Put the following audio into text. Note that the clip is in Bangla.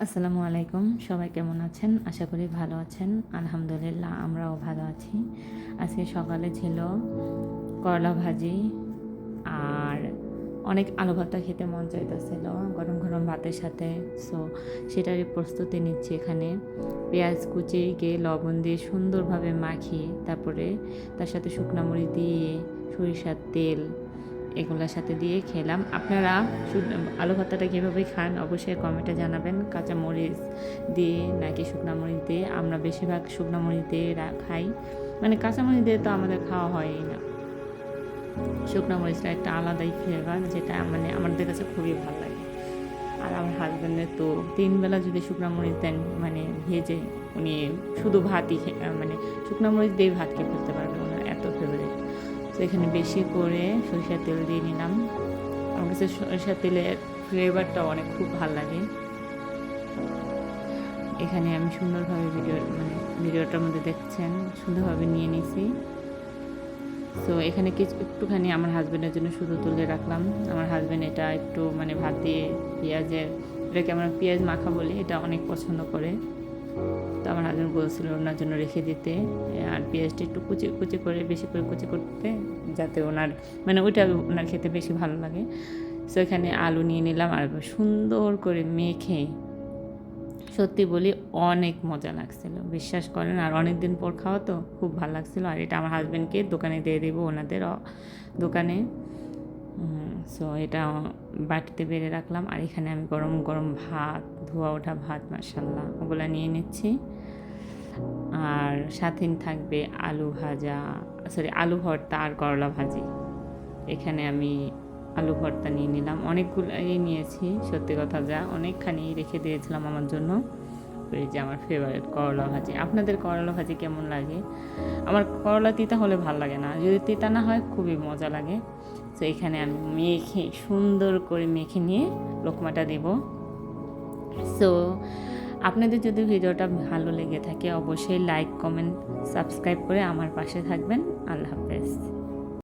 আসসালামু আলাইকুম, সবাই কেমন আছেন? আশা করি ভালো আছেন। আলহামদুলিল্লাহ আমরাও ভালো আছি। আজকে সকালে ছিল করলা ভাজি আর অনেক আলু ভর্তা খেতে মন চাইতেছিল গরম গরম ভাতের সাথে। সো সেটারই প্রস্তুতি নিচ্ছি এখানে। পেঁয়াজ কুচিকে লবণ দিয়ে সুন্দরভাবে মাখিয়ে তারপরে তার সাথে শুকনো মরিচ দিয়ে সরিষার তেল এগুলোর সাথে দিয়ে খেলাম। আপনারা আলু ভর্তাটা কীভাবে খান অবশ্যই কমেন্টে জানাবেন। কাঁচা মরিচ দিয়ে নাকি শুকনো মরিচ দিয়ে? আমরা বেশিরভাগ শুকনো মরিচ দিয়ে খাই, মানে কাঁচা মরিচ দিয়ে তো আমাদের খাওয়া হয়ই না। শুকনো মরিচটা একটা আলাদাই ফ্লেভার, যেটা মানে আমাদের কাছে খুবই ভালো লাগে। আর আমার হাজব্যান্ডের তো 3 বেলা যদি শুকনো মরিচ দেন মানে ভেজে, উনি শুধু ভাতই মানে শুকনো মরিচ দিয়ে ভাত খেয়ে ফেলতে পারবে, ওনার এত ফেভারিট। তো এখানে বেশি করে সরিষার তেল দিয়ে নিলাম। আমার কাছে সরিষার তেলের ফ্লেভারটা অনেক খুব ভালো লাগে। এখানে আমি সুন্দরভাবে ভিডিওটার মধ্যে দেখছেন সুন্দরভাবে নিয়ে নিয়েছি। সো এখানে একটুখানি আমার হাজব্যান্ডের জন্য শুধু তুলে রাখলাম। আমার হাজব্যান্ড এটা একটু মানে ভাত দিয়ে এটাকে আমরা পেঁয়াজ মাখা বলি, এটা অনেক পছন্দ করে। তো আমার হাজব্যান্ড বলছিল ওনার জন্য রেখে দিতে, আর পেঁয়াজটা একটু কুচি কুচি করে বেশি করে কুচি করতে, যাতে ওনার মানে ওইটা ওনার খেতে বেশি ভালো লাগে। সো এখানে আলু নিয়ে নিলাম আর সুন্দর করে মেখে, সত্যি বলি অনেক মজা লাগছিল, বিশ্বাস করেন। আর অনেক দিন পর খাওয়া তো খুব ভালো লাগছিল। আর এটা আমার হাজব্যান্ডকে দোকানে দিয়ে দেবো, ওনাদের দোকানে। সো এটা বাটিতে বেড়ে রাখলাম। আর এখানে আমি গরম গরম ভাত, ধোয়া ওঠা ভাত, মাশাল্লাহ, ওগুলো নিয়ে নিচ্ছি। আর সাথে থাকবে আলু ভর্তা আর করলা ভাজি। এখানে আমি আলু ভর্তা নিয়ে নিলাম, অনেকগুলোই নিয়েছি, সত্যি কথা যা অনেকখানি রেখে দিয়েছিলাম আমার জন্য। এই যে আমার ফেভারিট করলা ভাজি। আপনাদের করলা ভাজি কেমন লাগে? আমার করলা তিতা হলে ভালো লাগে না, যদি তিতা না হয় খুবই মজা লাগে। তো এখানে আমি সুন্দর করে মেখে নিয়ে লোকমাটা দেব। সো আপনাদের যদি ভিডিওটা ভালো লেগে থাকে অবশ্যই লাইক, কমেন্ট, সাবস্ক্রাইব করে আমার পাশে থাকবেন। আল্লাহ হাফেজ।